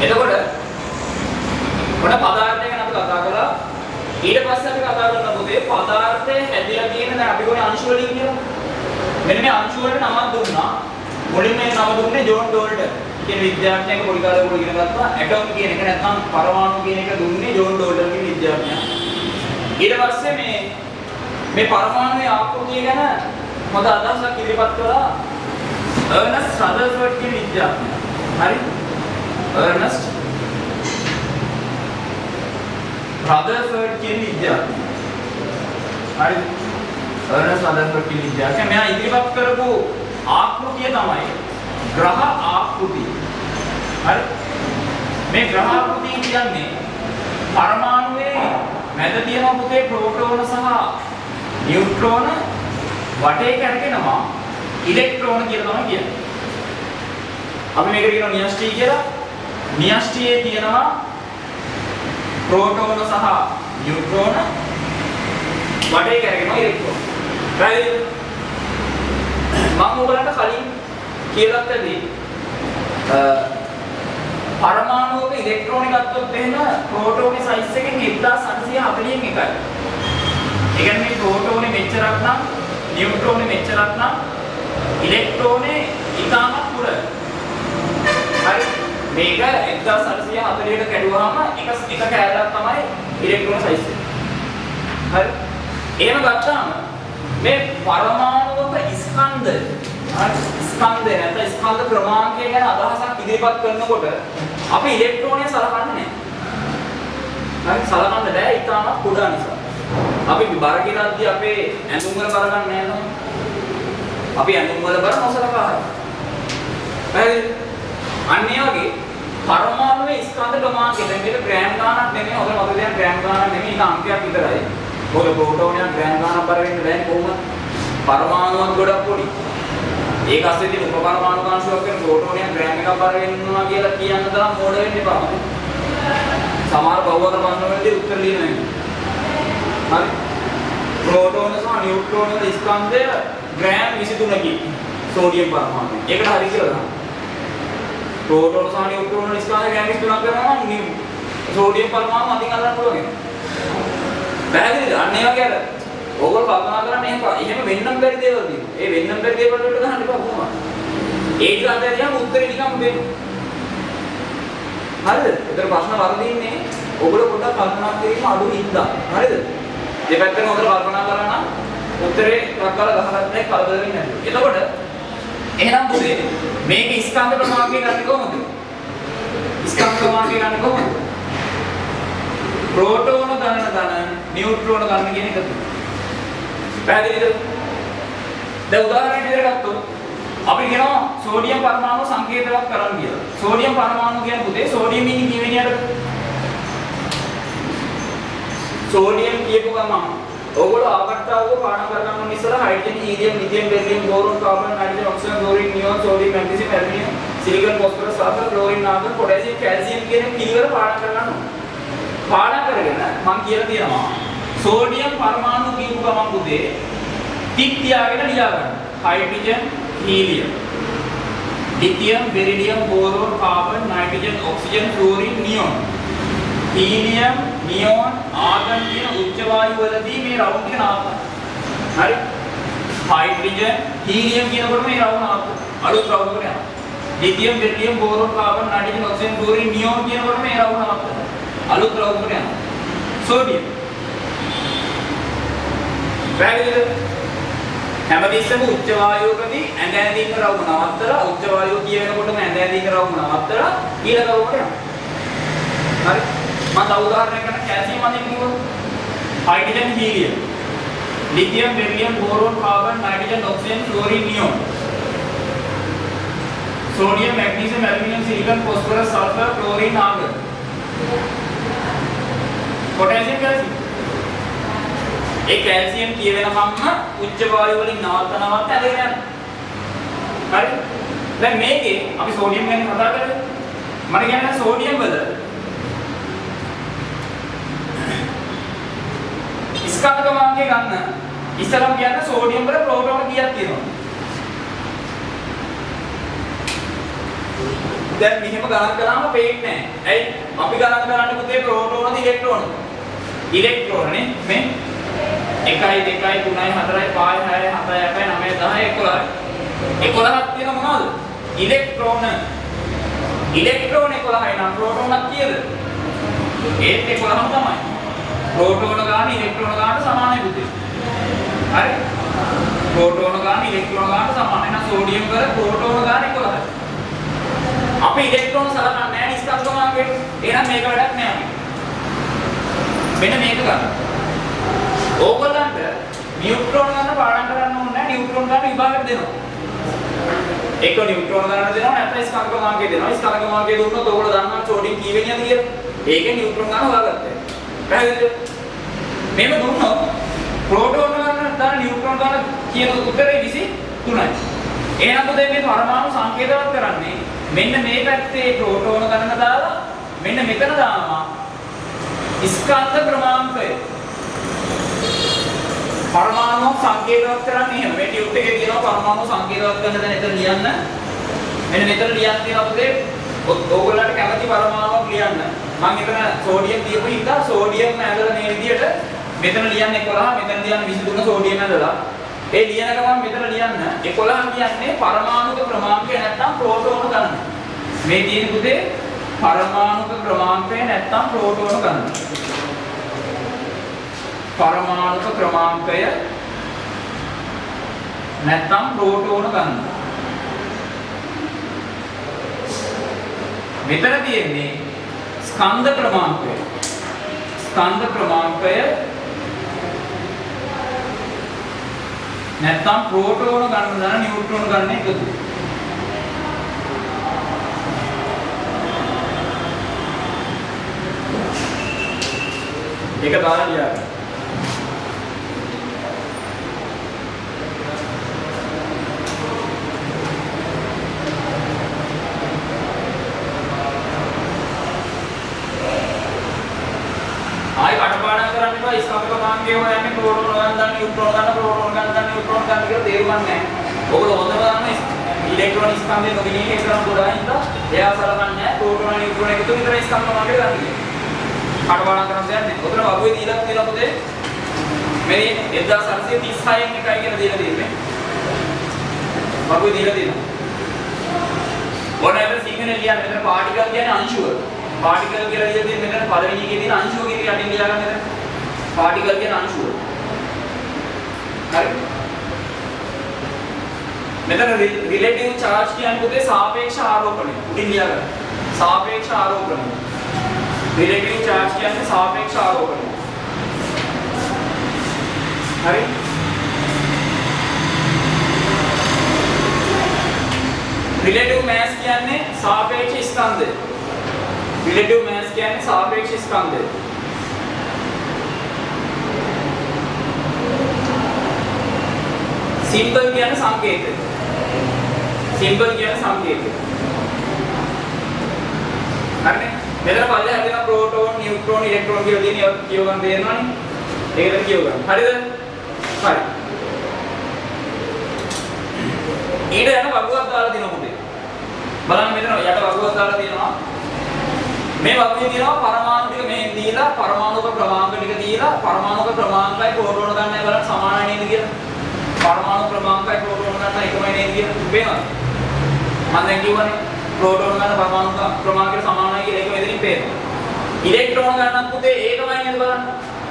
එතකොට මොන පදාර්ථය ගැන අපි කතා කළා. ඊට පස්සේ අපි කතා කරන පොතේ පදාර්ථය හැදිලා තියෙන දැන් අපි කොහේ අංශු වලින් කියලා. මෙන්න මේ අංශු වලට නමක් දුන්නා. මුලින්ම මේ නම දුන්නේ ජෝන් ඩෝල්ට කියන විද්‍යාඥයෙක් පොඩි කාලේ උගල ඉගෙන ගත්තා. ඇටොම් කියන එක නැත්නම් පරමාණු කියන එක දුන්නේ ජෝන් ඩෝල්ට කියන විද්‍යාඥයා. ඊට පස්සේ මේ පරමාණුවේ ආකෘතිය ගැන හොඳ අදහසක් ඉදිරිපත් කළා අර්නස්ට් රදර්ෆර්ඩ් කියන විද්‍යාඥයා. හරි? අර්නස්ට් රදර්ෆර්ඩ් කියන විද්‍යාඥයා. හරි? අර්නස්ට් රදර්ෆර්ඩ් කියන විද්‍යාඥයා මෙයා ඉදිරිපත් කරපු ආකෘතිය තමයි ග්‍රහ ආකෘතිය. හරි? මේ ග්‍රහ ආකෘතිය කියන්නේ පරමාණුවේ මැද තියෙන පුතේ ප්‍රෝටෝන සහ නියුට්‍රෝන වටේ කැරකෙනවා ඉලෙක්ට්‍රෝන කියලා තමයි කියන්නේ. අපි මේකට කියනවා න්‍යෂ්ටි කියලා. න්‍යෂ්ටියේ තියෙනවා ප්‍රෝටෝන සහ නියුට්‍රෝන වටේ කැරකෙනවා ඉලෙක්ට්‍රෝන. right? මම ඔයගලන්ට කලින් කියලා ඇති පරමාණුවක ඉලෙක්ට්‍රෝන ගත්තොත් එහෙම ප්‍රෝටෝනේ සයිස් එකෙන් 1840න් එකයි. ඒ කියන්නේ මේ ප්‍රෝටෝනේ මෙච්චරක් නම් නියුට්‍රෝනේ මෙච්චරක් නම් ඉලෙක්ට්‍රෝනේ ඊටමත් පුර. හරි? මේක 1840ට කැඩුවාම එක කැලලක් තමයි ඉලෙක්ට්‍රෝන සයිස් එක. හරි? එහෙම ගත්තාම මේ පරමාණුවක ස්කන්ධ ස්කන්ධය නැත්නම් ස්කන්ධ ක්‍රමාංකය ගැන අදහසක් ඉදිරිපත් කරනකොට අපි ඉලෙක්ට්‍රෝනය සලකන්නේ නැහැ. හරි සලකන්න බෑ ඊටමත් කුඩා නිසා. අපි බර කියලාදී අපේ ඇඳුම් වල බර ගන්න නැහැ නේද? අපි ඇඳුම් වල බර නොසලකා හරි. හරි. අන්න ඒ වගේ පරමාණුවේ ස්කන්ධ ක්‍රමාංකය දැන් මේක ග්‍රෑම් ගානක් නෙමෙයි. ඔතන මතක තියාගන්න ග්‍රෑම් ගානක් නෙමෙයි. ඒක අංකයක් විතරයි. මොකද ප්‍රෝටෝනයක් ග්‍රෑම් ගානක් බර වෙන්න බෑනේ කොහොමද? පරමාණුවක් ගොඩක් පොඩි. ඒක ඇස්සේ තියෙන උපපරමාණු කාංශයක් වෙන ප්‍රෝටෝනයක් ග්‍රෑම් එකක් බර වෙනවා කියලා කියන්න තරම් මොඩ වෙන්න එපා. සමහර බහුවර්ග ප්‍රශ්න වලදී උත්තර ලියනවා. හරි. ප්‍රෝටෝන සහ නියුට්‍රෝන වල ස්කන්ධය ග්‍රෑම් 23කින් සෝඩියම් පරමාණු. ඒකට හරි කියලා ගන්න. ප්‍රෝටෝන සහ නියුට්‍රෝන වල ස්කන්ධය ග්‍රෑම් 23ක් කරනවා නම් සෝඩියම් පරමාණු අතින් අල්ලන්න පුළුවන්. පැහැදිලිද? අන්න ඒ වගේ අර ඕගොල්ලෝ කල්පනා කරන්නේ එහෙම වෙන්නම් බැරි දේවල් තියෙනවා. ඒ වෙන්නම් බැරි දේවල් වලට ගහන්න එපා කොහොමද? ඒ ටික අතරියම උත්තරේ නිකම් දෙන්න. හරිද? ඒතර ප්‍රශ්න වර්ධින්නේ ඕගොල්ලෝ පොඩ්ඩක් කල්පනා කිරීම අඩු හින්දා. හරිද? දෙපැත්තම ඕගොල්ලෝ කල්පනා කරා නම් උත්තරේ රක්කලා ගහගත්ත එක කලබල වෙන්නේ නැහැ. එතකොට එහෙනම් පුතේ මේක ස්කන්ධ ප්‍රමාණය ගන්න කොහොමද? ස්කන්ධ ප්‍රමාණය ගන්න කොහොමද? ප්‍රෝටෝන ගණන නියුට්‍රෝන ගණන කියන එක තුන. පැහැදිලිද? දැන් උදාහරණයක් විදිහට ගත්තොත් අපි කියනවා සෝඩියම් පරමාණු සංකේතවත් කරන්න කියලා. සෝඩියම් පරමාණු කියන්නේ පුතේ සෝඩියම් ඉන්නේ කීවෙනියටද? සෝඩියම් කියපු ගමන් ඕගොල්ලෝ ආකට්ටාවක පාඩම් කරගන්න ඕන ඉස්සලා hydrogen, helium, lithium, beryllium, boron, carbon, nitrogen, oxygen, chlorine, neon, sodium, magnesium, aluminium, silicon, phosphorus, sulphur, chlorine, argon, potassium, calcium කියන පිළිවෙල පාඩම් කරගන්න ඕන. පාඩම් කරගෙන මම කියලා තියෙනවා සෝඩියම් පරමාණු කියපු ගමන් පුතේ ටික තියාගෙන ලියා ගන්න. Hydrogen, helium, lithium, beryllium, boron, carbon, nitrogen, oxygen, chlorine, neon. Helium, neon, argon කියන උච්ච වායු වලදී මේ රවුම් එක නවත්තන්න. හරි? හයිඩ්‍රජන්, හීලියම් කියනකොට මේ රවුම් නවත්තන්න. අලුත් රවුම් එකට යනවා. Lithium, beryllium, boron, carbon, nitrogen, oxygen, chlorine, neon කියනකොට මේ රවුම් නවත්තන්න. අලුත් රවුම් එකට යනවා. සෝඩියම්. පැහැදිලිද? හැමතිස්සෙම උච්ච වායුවකදී ඇඳ ඇඳින්න රවුම නවත්තලා උච්ච වායුව කියනකොටම ඇඳ ඇඳින්න රවුම නවත්තලා ඊළඟ රවුමට යනවා. හරි? මම තව උදාහරණයක් ගන්න කැල්සියම් අදින්න කිව්වොත් hydrogen, helium, lithium, beryllium, boron, carbon, nitrogen, oxygen, chlorine, neon. Sodium, magnesium, aluminium, silicon, phosphorus, sulphur, chlorine, argon. Potassium, calcium. ඒ කැල්සියම් කියවෙනකම්ම උච්ච වායු වලින් නවත්ත ඇදගෙන යනවා. හරි? දැන් මේකේ අපි සෝඩියම් ගැන කතා කරලා මට කියන්නේ සෝඩියම් වල ස්කන්ධ ක්‍රමාංකය ගන්න ඉස්සරහම කියන්නේ සෝඩියම් වල ප්‍රෝටෝන කීයක් තියෙනවද? දැන් මෙහෙම ගණන් කළාම පේන්නේ නැහැ. ඇයි? අපි ගණන් කරන්නේ පුතේ ප්‍රෝටෝනද ඉලෙක්ට්‍රෝනද? ඉලෙක්ට්‍රෝන නේ මේ 1 2 3 4 5 6 7 8 9 10 11 11ක් තියෙන මොනවද? ඉලෙක්ට්‍රෝන. ඉලෙක්ට්‍රෝන 11යි නම් ප්‍රෝටෝනක් කීයද? ඒත් 11ම තමයි. ප්‍රෝටෝන ගාන ඉලෙක්ට්‍රෝන ගානට සමානයි පුතේ. හරි? ප්‍රෝටෝන ගාන ඉලෙක්ට්‍රෝන ගානට සමානයි. එහෙනම් සෝඩියම් වල ප්‍රෝටෝන ගාන 11යි. අපි ඉලෙක්ට්‍රෝන සලකන්නේ නැහැ නේ ස්කන්ධ ක්‍රමාංකයට. එහෙනම් මේක වැඩක් නෑ අපි. මෙන්න මේක ගන්න. ඕගොල්ලන්ට නියුට්‍රෝන ගන්න පාඩම් කරන්න ඕනේ නැහැ. නියුට්‍රෝන ගන්න විභාගෙට දෙනවා. එක නියුට්‍රෝන ගන්න දෙනවා නැත්නම් ස්කන්ධ ක්‍රමාංකය දෙනවා. ස්කන්ධ ක්‍රමාංකය දුන්නොත් ඕගොල්ලෝ දන්නවා සෝඩියම් කී වෙනියද කියලා. ඒකේ නියුට්‍රෝන ගන්න හොයාගත්තා. පැහැදිලිද? මේක දුන්නොත් ප්‍රෝටෝන ගන්න දාන නියුට්‍රෝන ගන්න කියන උත්තරේ 23යි. එහෙනම් පුතේ මේ පරමාණු සංකේතවත් කරන්නේ මෙන්න මේ පැත්තේ ප්‍රෝටෝන ගණන දාලා මෙන්න මෙතන දානවා ස්කන්ධ ක්‍රමාංකය. පරමාණු සංකේතවත් කරන්නේ එහෙම. මේ ටියුබ් එකේ තියෙනවා පරමාණු සංකේතවත් කරන දැන් එතන ලියන්න. මෙන්න මෙතන ලියන්න තියෙනවා පුතේ. ඕගොල්ලන්ට කැමති පරමාණුවක් ලියන්න. මම එතන සෝඩියම් දීපු හින්දා සෝඩියම් ඇඳලා මේ විදියට මෙතන ලියන්න 11, මෙතන ලියන්න 23 සෝඩියම් ඇඳලා. ඒ ලියන ගමන් මෙතන ලියන්න 11 කියන්නේ පරමාණුක ක්‍රමාංකය නැත්නම් ප්‍රෝටෝන ගණන. මේ තියෙන පුතේ පරමාණුක ක්‍රමාංකය නැත්නම් ප්‍රෝටෝන ගණන. පරමාණුක ක්‍රමාංකය නැත්නම් ප්‍රෝටෝන ගණන. මෙතන තියෙන්නේ ස්කන්ධ ක්‍රමාංකය. ස්කන්ධ ක්‍රමාංකය නැත්නම් ප්‍රෝටෝන ගණන දාන නියුට්‍රෝන ගණන එකතු. ඒක දාලා ලියන්න. ආයි කටපාඩම් කරන්න එපා. ස්කන්ධ ක්‍රමාංකය හොයන්නේ ප්‍රෝටෝන ගණන දාන නියුට්‍රෝන ගණන ප්‍රෝටෝන ගණන දාන නියුට්‍රෝන ගණන කියලා තේරුම් ගන්න නැහැ. ඔයගොල්ලෝ හොඳම දන්න ඉලෙක්ට්‍රෝන ස්කන්ධය නොගිනී හේතුන ගොඩාක් හින්දා එයා සලකන්නේ නැහැ ප්‍රෝටෝන නියුට්‍රෝන එකතු විතර ස්කන්ධ ක්‍රමාංකය ගන්න කියලා. කටපාඩම් කරන්න දෙන්නේ. ඔතන වගුවේ දීලා තියෙනවා පුතේ. මේ 1936 එකයි කියලා දීලා තියෙන්නේ. වගුවේ දීලා තියෙනවා. ඕනෑම සිංහලෙන් ලියන්න මෙතන පාටිකල් කියන්නේ අංශුව. පාටිකල් කියලා ලියලා තියෙන මෙතන පළවෙනි එකේ තියෙන අංශුව කියන යටින් ලියා ගන්න මෙතන. පාටිකල් කියන අංශුව. හරි. මෙතන රිලේටිව් charge කියන්නේ පුතේ සාපේක්ෂ ආරෝපණය. උඩින් ලියා ගන්න. සාපේක්ෂ ආරෝපණය. රිලේටිව් charge කියන්නේ සාපේක්ෂ ආරෝපණය. හරි. රිලේටිව් mass කියන්නේ සාපේක්ෂ ස්කන්ධය. රිලේටිව් mass කියන්නේ සාපේක්ෂ ස්කන්ධය. සිම්බල් කියන්නේ සංකේතය. සිම්බල් කියන්නේ සංකේතය. හරිනේ? මෙතන පල්ලෙහා තියෙන ප්‍රෝටෝන, නියුට්‍රෝන, ඉලෙක්ට්‍රෝන කියලා තියෙන ඒවා කියව ගන්න තේරෙනවනේ. ඒකට කියව ගන්න. හරිද? හරි. ඊට යන වගුවක් දාලා දෙනවා පුතේ. බලන්න මෙතන යට වගුවක් දාලා තියෙනවා. මේ වගුවේ තියෙනවා පරමාණු ටික මෙහෙන් දීලා පරමාණුක ක්‍රමාංක ටික දීලා පරමාණුක ක්‍රමාංකයි ප්‍රෝටෝන ගන්නයි බලන්න සමානයි නේද කියලා. පරමාණු ක්‍රමාංකයි ප්‍රෝටෝන ගන්න එකමයි නේද කියලා පේනවද? මම දැන් කියවනේ ප්‍රෝටෝන ගන්න පරමාණු ක්‍රමාංකයට සමානයි කියලා ඒක මෙතනින් පේනවා. ඉලෙක්ට්‍රෝන ගන්නත් පුතේ ඒකමයි නේද බලන්න.